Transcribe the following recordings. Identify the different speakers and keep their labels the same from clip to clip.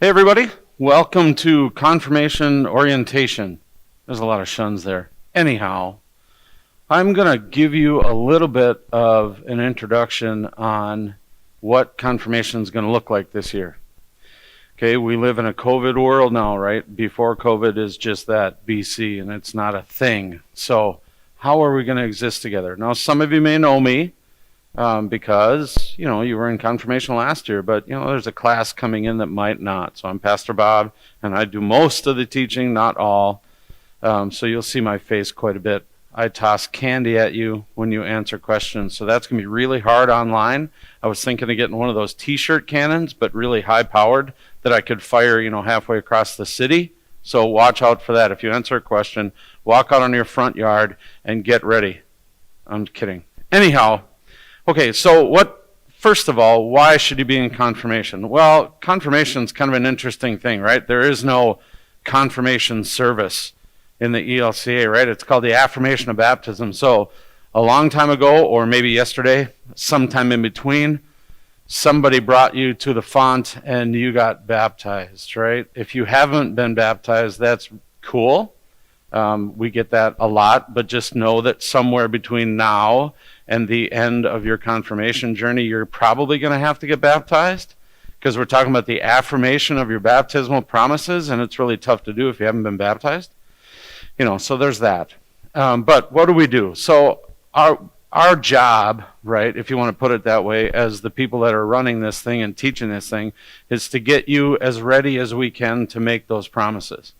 Speaker 1: Hey everybody, welcome to Confirmation Orientation. There's a lot of shuns there. Anyhow, I'm going to give you a little bit of an introduction on what confirmation is going to look like this year. Okay, we live in a COVID world now, right? Before COVID is just that, BC, and it's not a thing. So how are we going to exist together? Now, some of you may know me because, you were in confirmation last year, but, there's a class coming in that might not. So I'm Pastor Bob, and I do most of the teaching, not all. So you'll see my face quite a bit. I toss candy at you when you answer questions. So that's going to be really hard online. I was thinking of getting one of those t-shirt cannons, but really high powered that I could fire, halfway across the city. So watch out for that. If you answer a question, walk out on your front yard and get ready. I'm kidding. Anyhow, okay, so first of all, why should you be in confirmation? Well, confirmation is kind of an interesting thing, right? There is no confirmation service in the ELCA, right? It's called the affirmation of baptism. So a long time ago, or maybe yesterday, sometime in between, somebody brought you to the font and you got baptized, right? If you haven't been baptized, that's cool. We get that a lot, but just know that somewhere between now and the end of your confirmation journey, you're probably going to have to get baptized, because we're talking about the affirmation of your baptismal promises, and it's really tough to do if you haven't been baptized. So there's that. But what do? So our job, right, if you want to put it that way, as the people that are running this thing and teaching this thing, is to get you as ready as we can to make those promises.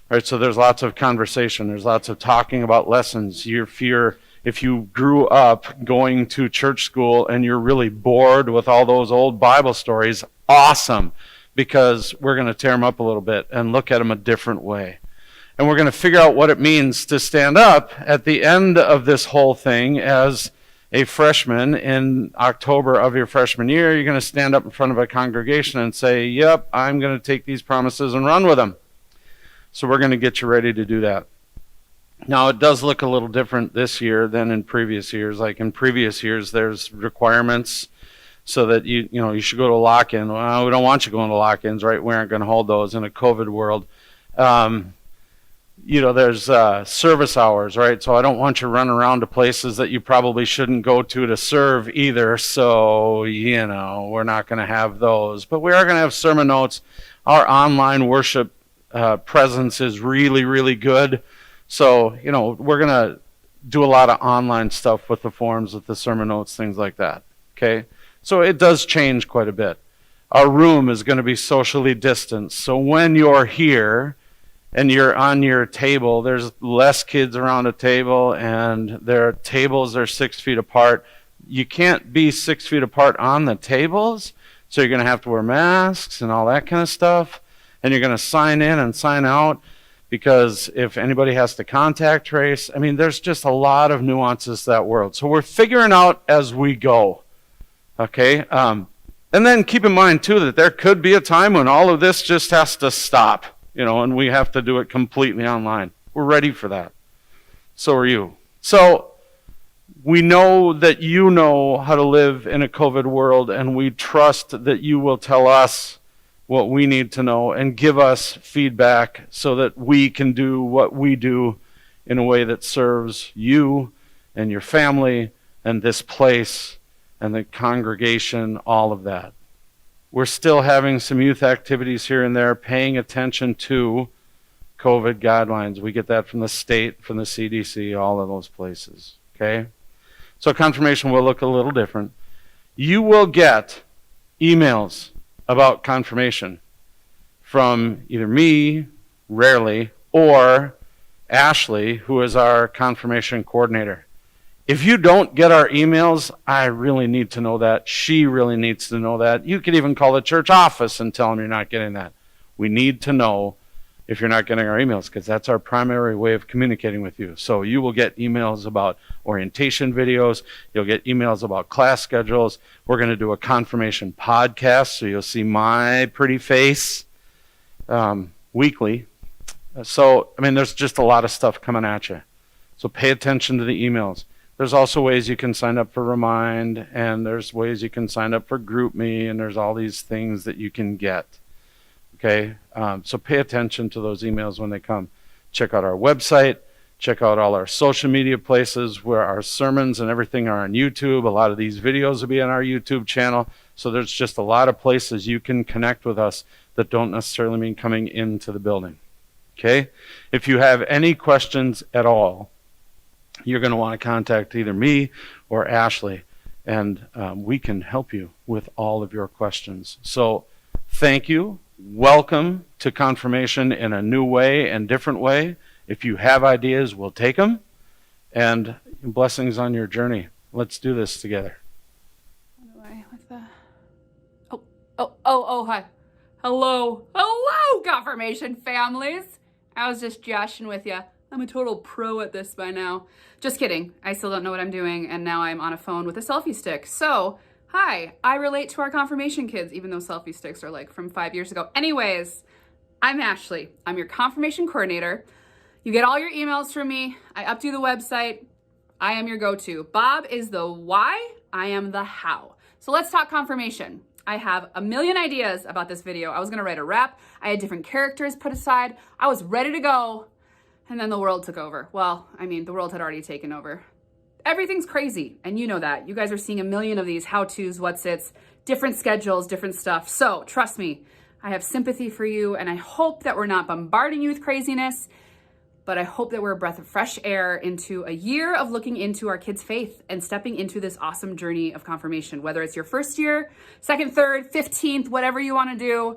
Speaker 1: Right, so there's lots of conversation. There's lots of talking about lessons. If you grew up going to church school and you're really bored with all those old Bible stories, awesome, because we're going to tear them up a little bit and look at them a different way. And we're going to figure out what it means to stand up at the end of this whole thing as a freshman in October of your freshman year. You're going to stand up in front of a congregation and say, yep, I'm going to take these promises and run with them. So we're going to get you ready to do that. Now, it does look a little different this year than in previous years. Like in previous years, there's requirements so that you should go to a lock-in. Well, we don't want you going to lock-ins, right? We aren't going to hold those in a COVID world. There's service hours, right? So I don't want you running around to places that you probably shouldn't go to serve either. So, we're not going to have those. But we are going to have sermon notes. Our online worship presence is really, really good. So, we're going to do a lot of online stuff with the forms, with the sermon notes, things like that. Okay? So it does change quite a bit. Our room is going to be socially distanced. So when you're here and you're on your table, there's less kids around a table, and their tables are 6 feet apart. You can't be 6 feet apart on the tables, so you're going to have to wear masks and all that kind of stuff. And you're going to sign in and sign out, because if anybody has to contact trace, there's just a lot of nuances to that world. So we're figuring out as we go. Okay? And then keep in mind, too, that there could be a time when all of this just has to stop, and we have to do it completely online. We're ready for that. So are you. So we know that you know how to live in a COVID world, and we trust that you will tell us what we need to know and give us feedback so that we can do what we do in a way that serves you and your family and this place and the congregation, all of that. We're still having some youth activities here and there, paying attention to COVID guidelines. We get that from the state, from the CDC, all of those places. Okay? So confirmation will look a little different. You will get emails about confirmation from either me, rarely, or Ashley, who is our confirmation coordinator. If you don't get our emails, I really need to know that. She really needs to know that. You could even call the church office and tell them you're not getting that. We need to know if you're not getting our emails, because that's our primary way of communicating with you. So you will get emails about orientation videos. You'll get emails about class schedules. We're going to do a confirmation podcast, so you'll see my pretty face weekly. So, there's just a lot of stuff coming at you. So pay attention to the emails. There's also ways you can sign up for Remind, and there's ways you can sign up for GroupMe, and there's all these things that you can get. Okay, so pay attention to those emails when they come. Check out our website. Check out all our social media places where our sermons and everything are on YouTube. A lot of these videos will be on our YouTube channel. So there's just a lot of places you can connect with us that don't necessarily mean coming into the building. Okay? If you have any questions at all, you're going to want to contact either me or Ashley, and we can help you with all of your questions. So thank you. Welcome to Confirmation in a new way and different way. If you have ideas, we'll take them. And blessings on your journey. Let's do this together.
Speaker 2: Hi. Hello, Confirmation families. I was just joshing with you. I'm a total pro at this by now. Just kidding. I still don't know what I'm doing, and now I'm on a phone with a selfie stick. So, hi, I relate to our confirmation kids, even though selfie sticks are like from 5 years ago. Anyways, I'm Ashley. I'm your confirmation coordinator. You get all your emails from me. I updo the website. I am your go-to. Bob is the why, I am the how. So let's talk confirmation. I have a million ideas about this video. I was gonna write a rap. I had different characters put aside. I was ready to go. And then the world took over. Well, I mean, the world had already taken over. Everything's crazy, and you know that. You guys are seeing a million of these how-tos, what's-its, different schedules, different stuff. So trust me, I have sympathy for you, and I hope that we're not bombarding you with craziness, but I hope that we're a breath of fresh air into a year of looking into our kids' faith and stepping into this awesome journey of confirmation. Whether it's your first year, second, third, 15th, whatever you want to do,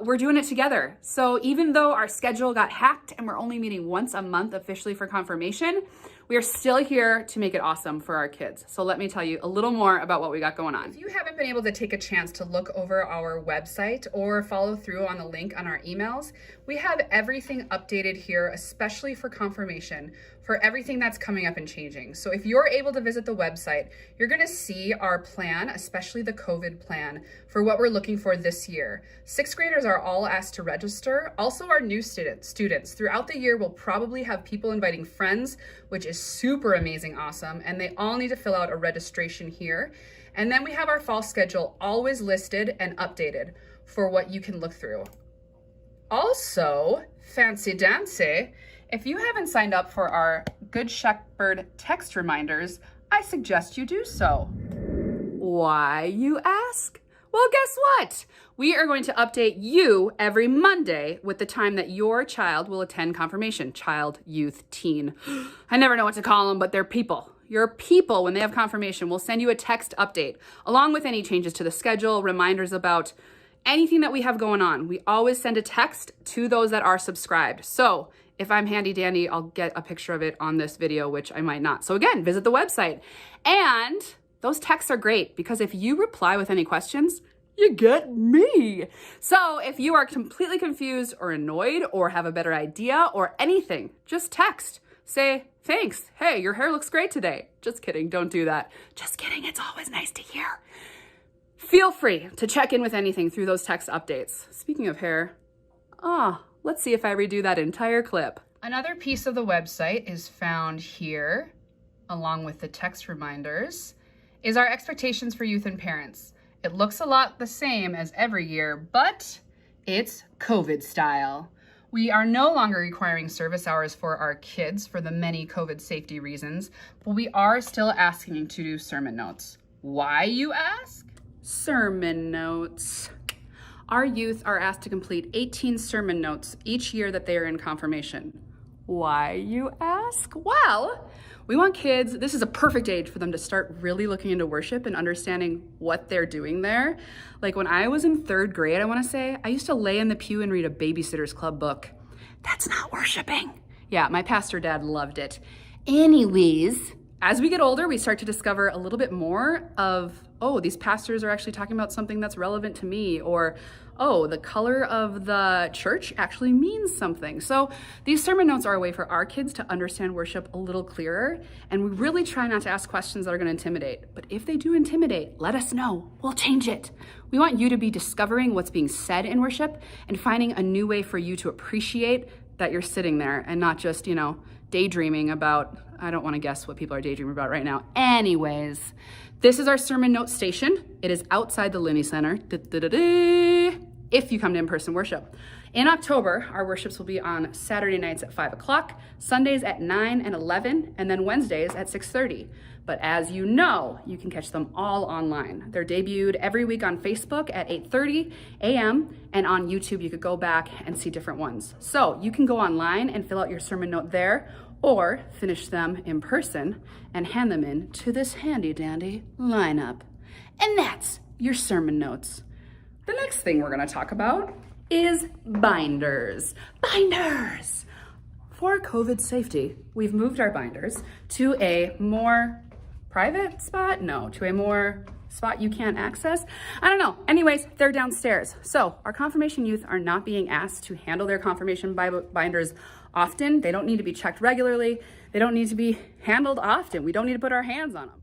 Speaker 2: we're doing it together. So even though our schedule got hacked and we're only meeting once a month officially for confirmation, we are still here to make it awesome for our kids. So let me tell you a little more about what we got going on.
Speaker 3: If you haven't been able to take a chance to look over our website or follow through on the link on our emails, we have everything updated here, especially for confirmation, for everything that's coming up and changing. So if you're able to visit the website, you're gonna see our plan, especially the COVID plan, for what we're looking for this year. Sixth graders are all asked to register. Also our new students. Throughout the year, we'll probably have people inviting friends, which is super amazing, awesome, and they all need to fill out a registration here. And then we have our fall schedule always listed and updated for what you can look through. Also, fancy dancy, if you haven't signed up for our Good Shepherd text reminders, I suggest you do so.
Speaker 2: Why, you ask? Well, guess what? We are going to update you every Monday with the time that your child will attend confirmation. Child, youth, teen. I never know what to call them, but they're people. Your people, when they have confirmation, will send you a text update along with any changes to the schedule, reminders about anything that we have going on. We always send a text to those that are subscribed. So if I'm handy dandy, I'll get a picture of it on this video, which I might not. So again, visit the website. And those texts are great because if you reply with any questions, you get me. So if you are completely confused or annoyed or have a better idea or anything, just text. Say, thanks. Hey, your hair looks great today. Just kidding. Don't do that. Just kidding. It's always nice to hear. Feel free to check in with anything through those text updates. Speaking of hair, let's see if I redo that entire clip.
Speaker 3: Another piece of the website is found here, along with the text reminders, is our expectations for youth and parents. It looks a lot the same as every year, but it's COVID style. We are no longer requiring service hours for our kids for the many COVID safety reasons, but we are still asking to do sermon notes. Why, you ask?
Speaker 2: Sermon notes. Our youth are asked to complete 18 sermon notes each year that they are in confirmation. Why, you ask? Well, we want kids, this is a perfect age for them to start really looking into worship and understanding what they're doing there. Like when I was in third grade, I want to say, I used to lay in the pew and read a Babysitter's Club book. That's not worshiping. Yeah, my pastor dad loved it. Anyways, as we get older, we start to discover a little bit more of, oh, these pastors are actually talking about something that's relevant to me, or, oh, the color of the church actually means something. So these sermon notes are a way for our kids to understand worship a little clearer, and we really try not to ask questions that are going to intimidate. But if they do intimidate, let us know. We'll change it. We want you to be discovering what's being said in worship and finding a new way for you to appreciate that you're sitting there and not just, daydreaming about, I don't want to guess what people are daydreaming about right now. Anyways, this is our sermon note station. It is outside the Linney Center. if you come to in-person worship. In October, our worships will be on Saturday nights at 5 o'clock, Sundays at 9 and 11, and then Wednesdays at 6:30. But as you know, you can catch them all online. They're debuted every week on Facebook at 8:30 a.m. and on YouTube you could go back and see different ones. So you can go online and fill out your sermon note there, or finish them in person and hand them in to this handy dandy lineup. And that's your sermon notes. The next thing we're going to talk about is binders. Binders! For COVID safety, we've moved our binders to a more private spot? No, to a more spot you can't access? I don't know. Anyways, they're downstairs. So our confirmation youth are not being asked to handle their confirmation binders often. They don't need to be checked regularly. They don't need to be handled often. We don't need to put our hands on them.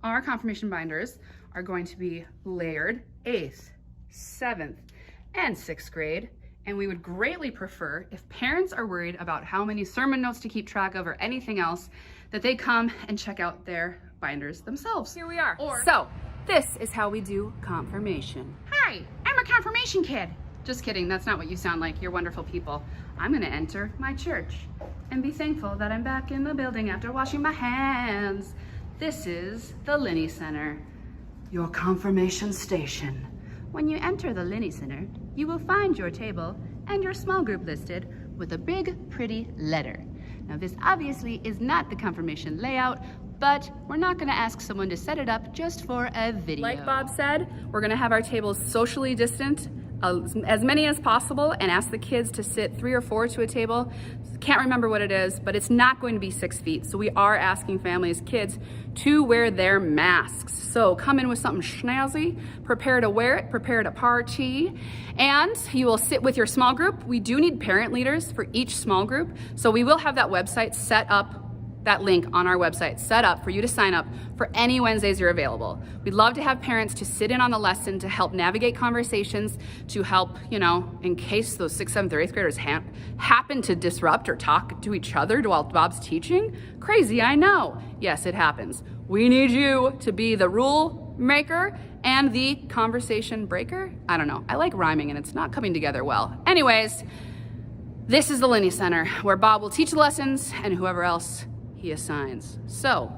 Speaker 2: Our confirmation binders are going to be layered 8th, 7th, and 6th grade. And we would greatly prefer, if parents are worried about how many sermon notes to keep track of or anything else, that they come and check out their binders themselves. Here we are. So this is how we do confirmation. Hi, I'm a confirmation kid. Just kidding, that's not what you sound like. You're wonderful people. I'm gonna enter my church and be thankful that I'm back in the building after washing my hands. This is the Linney Center, your confirmation station. When you enter the Linney Center, you will find your table and your small group listed with a big, pretty letter. Now, this obviously is not the confirmation layout, but we're not gonna ask someone to set it up just for a video. Like Bob said, we're gonna have our tables socially distant, as many as possible, and ask the kids to sit 3 or 4 to a table. Can't remember what it is, but it's not going to be 6 feet. So we are asking families, kids, to wear their masks. So come in with something snazzy, prepare to wear it, prepare to party, and you will sit with your small group. We do need parent leaders for each small group. So we will have that website set up, that link on our website set up for you to sign up for any Wednesdays you're available. We'd love to have parents to sit in on the lesson to help navigate conversations, to help, in case those 6th, 7th, or 8th graders happen to disrupt or talk to each other while Bob's teaching. Crazy, I know. Yes, it happens. We need you to be the rule maker and the conversation breaker. I don't know. I like rhyming and it's not coming together well. Anyways, this is the Linney Center where Bob will teach the lessons and whoever else he assigns. So,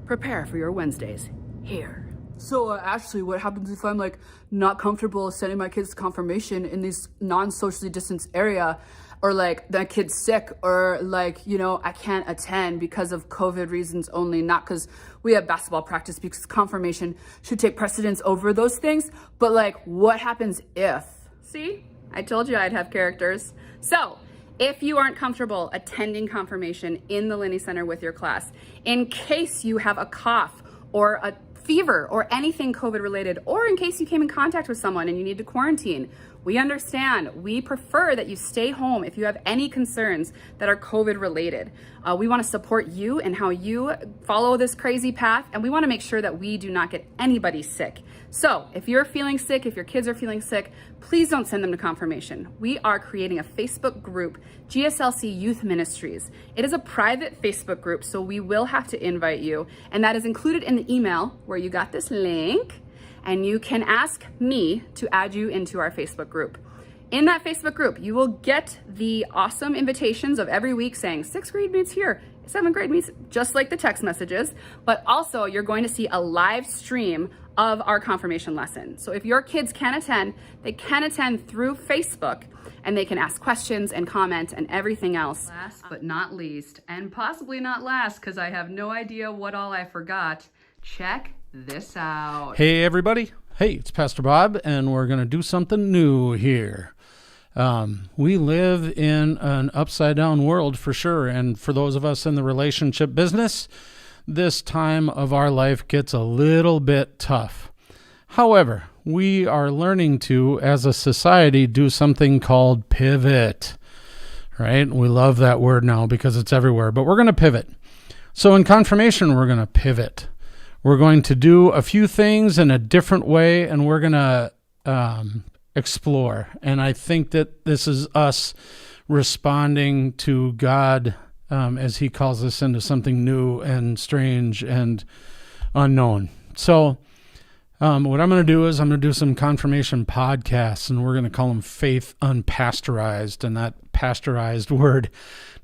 Speaker 2: prepare for your Wednesdays here.
Speaker 4: So, Ashley, what happens if I'm not comfortable sending my kids to confirmation in this non-socially distanced area, or that kid's sick, or I can't attend because of COVID reasons only, not because we have basketball practice, because confirmation should take precedence over those things. But what happens if?
Speaker 2: See, I told you I'd have characters. So, if you aren't comfortable attending confirmation in the Linney Center with your class, in case you have a cough or a fever or anything COVID related, or in case you came in contact with someone and you need to quarantine, we understand. We prefer that you stay home if you have any concerns that are COVID related. We want to support you and how you follow this crazy path, and we want to make sure that we do not get anybody sick. So if you're feeling sick, if your kids are feeling sick, please don't send them to confirmation. We are creating a Facebook group, GSLC Youth Ministries. It is a private Facebook group, so we will have to invite you, and that is included in the email where you got this link. And you can ask me to add you into our Facebook group. In that Facebook group, you will get the awesome invitations of every week saying 6th grade meets here, 7th grade meets, just like the text messages, but also you're going to see a live stream of our confirmation lesson. So if your kids can attend, they can attend through Facebook, and they can ask questions and comment and everything else. Last but not least, and possibly not last, because I have no idea what all I forgot, check this out.
Speaker 1: Hey, everybody. Hey, it's Pastor Bob, and we're going to do something new here. We live in an upside-down world for sure, and for those of us in the relationship business, this time of our life gets a little bit tough. However, we are learning to, as a society, do something called pivot, right? We love that word now because it's everywhere, but we're going to pivot. So in confirmation, we're going to pivot. We're going to do a few things in a different way, and we're going to explore. And I think that this is us responding to God as he calls us into something new and strange and unknown. So
Speaker 5: What I'm going to do is I'm going to do some confirmation podcasts, and we're going to call them Faith Unpasteurized. And that pasteurized word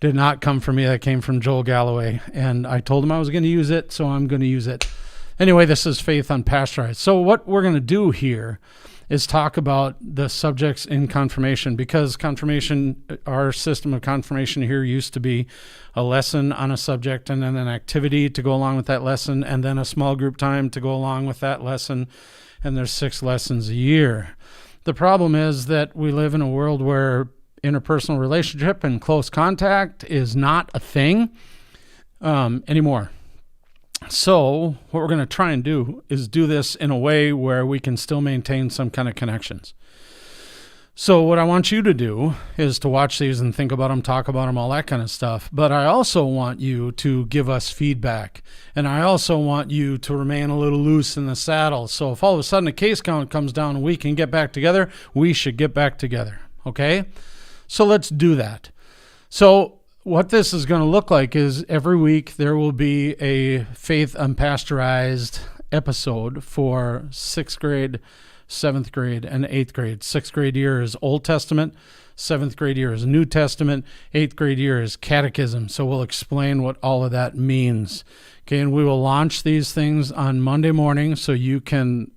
Speaker 5: did not come from me. That came from Joel Galloway. And I told him I was going to use it, so I'm going to use it. Anyway, this is Faith Unpasteurized. So what we're going to do here is talk about the subjects in confirmation, because confirmation, our system of confirmation here used to be a lesson on a subject and then an activity to go along with that lesson and then a small group time to go along with that lesson. And there's 6 lessons a year. The problem is that we live in a world where interpersonal relationship and close contact is not a thing anymore. So what we're going to try and do is do this in a way where we can still maintain some kind of connections. So what I want you to do is to watch these and think about them, talk about them, all that kind of stuff. But I also want you to give us feedback. And I also want you to remain a little loose in the saddle. So if all of a sudden a case count comes down and we can get back together, we should get back together. Okay? So let's do that. So what this is going to look like is every week there will be a Faith Unpasteurized episode for 6th grade, 7th grade, and 8th grade. 6th grade year is Old Testament. 7th grade year is New Testament. 8th grade year is Catechism. So we'll explain what all of that means. Okay, and we will launch these things on Monday morning so you can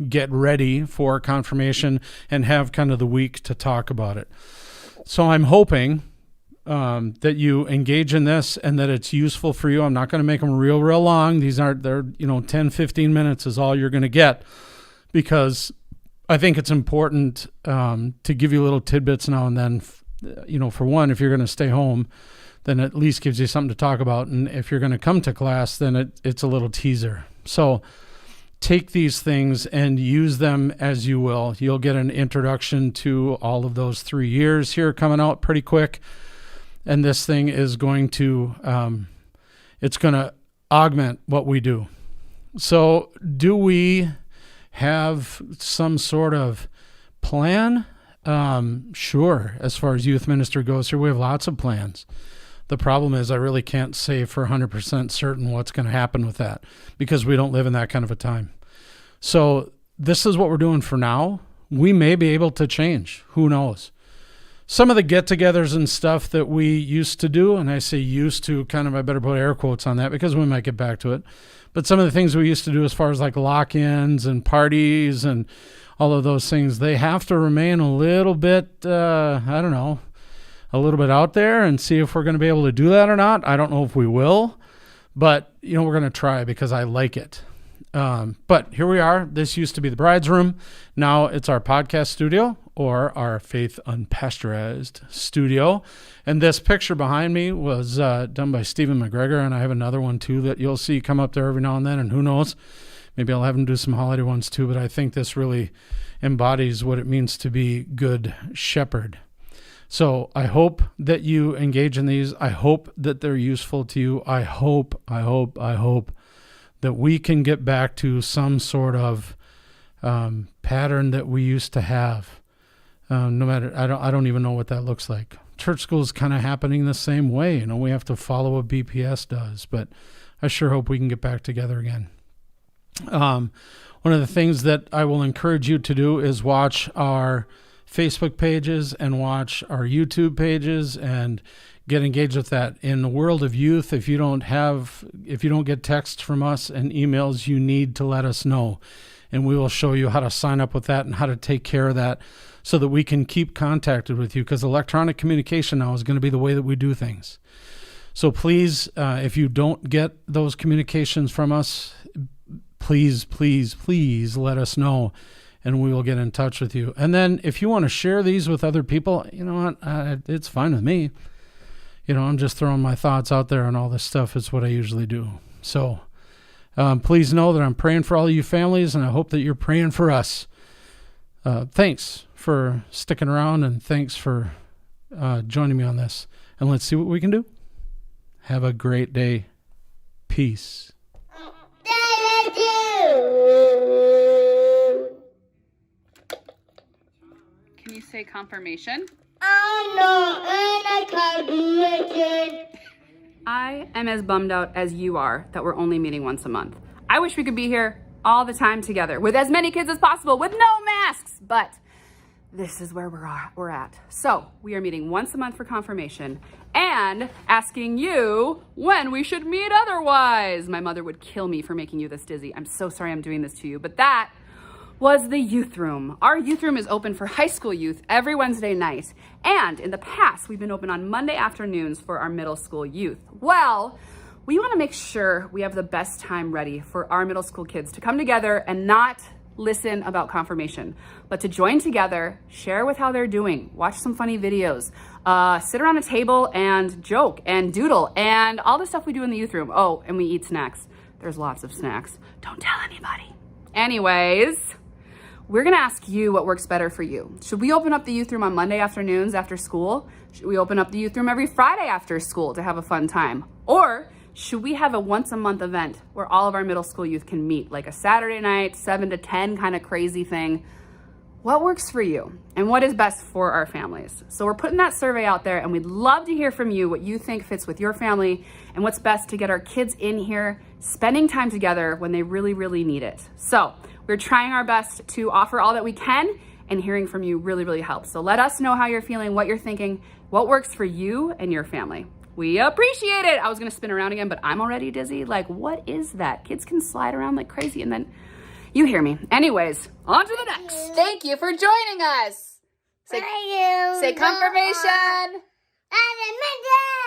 Speaker 5: get ready for confirmation and have kind of the week to talk about it. So I'm hoping that you engage in this and that it's useful for you. I'm not going to make them real long. These aren't, they're, 10, 15 minutes is all you're going to get, because I think it's important to give you little tidbits now and then. For one, if you're going to stay home, then it at least gives you something to talk about. And if you're going to come to class, then it's a little teaser. So take these things and use them as you will. You'll get an introduction to all of those 3 years here coming out pretty quick. And this thing is going to, it's going to augment what we do. So do we have some sort of plan? Sure. As far as youth ministry goes here, we have lots of plans. The problem is I really can't say for 100% certain what's going to happen with that, because we don't live in that kind of a time. So this is what we're doing for now. We may be able to change. Who knows? Some of the get-togethers and stuff that we used to do, and I say used to, kind of, I better put air quotes on that because we might get back to it. But some of the things we used to do as far as like lock-ins and parties and all of those things, they have to remain a little bit, a little bit out there, and see if we're going to be able to do that or not. I don't know if we will, but, we're going to try because I like it. But here we are. This used to be the bride's room. Now it's our podcast studio, or our Faith Unpasteurized studio. And this picture behind me was done by Stephen McGregor, and I have another one too that you'll see come up there every now and then, and who knows, maybe I'll have him do some holiday ones too, but I think this really embodies what it means to be good shepherd. So I hope that you engage in these. I hope that they're useful to you. I hope that we can get back to some sort of pattern that we used to have. No matter, I don't even know what that looks like. Church school is kind of happening the same way. We have to follow what BPS does, but I sure hope we can get back together again. One of the things that I will encourage you to do is watch our Facebook pages and watch our YouTube pages and get engaged with that. In the world of youth, if you don't get texts from us and emails, you need to let us know. And we will show you how to sign up with that and how to take care of that so that we can keep contacted with you, because electronic communication now is going to be the way that we do things. So please, if you don't get those communications from us, please let us know, and we will get in touch with you. And then if you want to share these with other people, you know what, it's fine with me. I'm just throwing my thoughts out there on all this stuff. It's what I usually do. So please know that I'm praying for all of you families, and I hope that you're praying for us. Thanks for sticking around, and thanks for joining me on this. And let's see what we can do. Have a great day. Peace.
Speaker 2: Can you say confirmation?
Speaker 6: I can't do it.
Speaker 2: I am as bummed out as you are that we're only meeting once a month. I wish we could be here all the time together with as many kids as possible with no masks. But this is where we're at. So we are meeting once a month for confirmation and asking you when we should meet otherwise. My mother would kill me for making you this dizzy. I'm so sorry I'm doing this to you, but that was the youth room. Our youth room is open for high school youth every Wednesday night. And in the past, we've been open on Monday afternoons for our middle school youth. Well, we want to make sure we have the best time ready for our middle school kids to come together and not listen about confirmation, but to join together, share with how they're doing, watch some funny videos, sit around a table and joke and doodle and all the stuff we do in the youth room. Oh, and we eat snacks. There's lots of snacks. Don't tell anybody. Anyways, we're gonna ask you what works better for you. Should we open up the youth room on Monday afternoons after school? Should we open up the youth room every Friday after school to have a fun time? Or should we have a once a month event where all of our middle school youth can meet, like a Saturday night, 7 to 10 kind of crazy thing? What works for you and what is best for our families? So we're putting that survey out there and we'd love to hear from you what you think fits with your family and what's best to get our kids in here spending time together when they really, really need it. So we're trying our best to offer all that we can, and hearing from you really, really helps. So let us know how you're feeling, what you're thinking, what works for you and your family. We appreciate it. I was gonna spin around again, but I'm already dizzy. Like, what is that? Kids can slide around like crazy and then you hear me. Anyways, on to the next. Thank you for joining us. Say confirmation.
Speaker 6: Adamantly.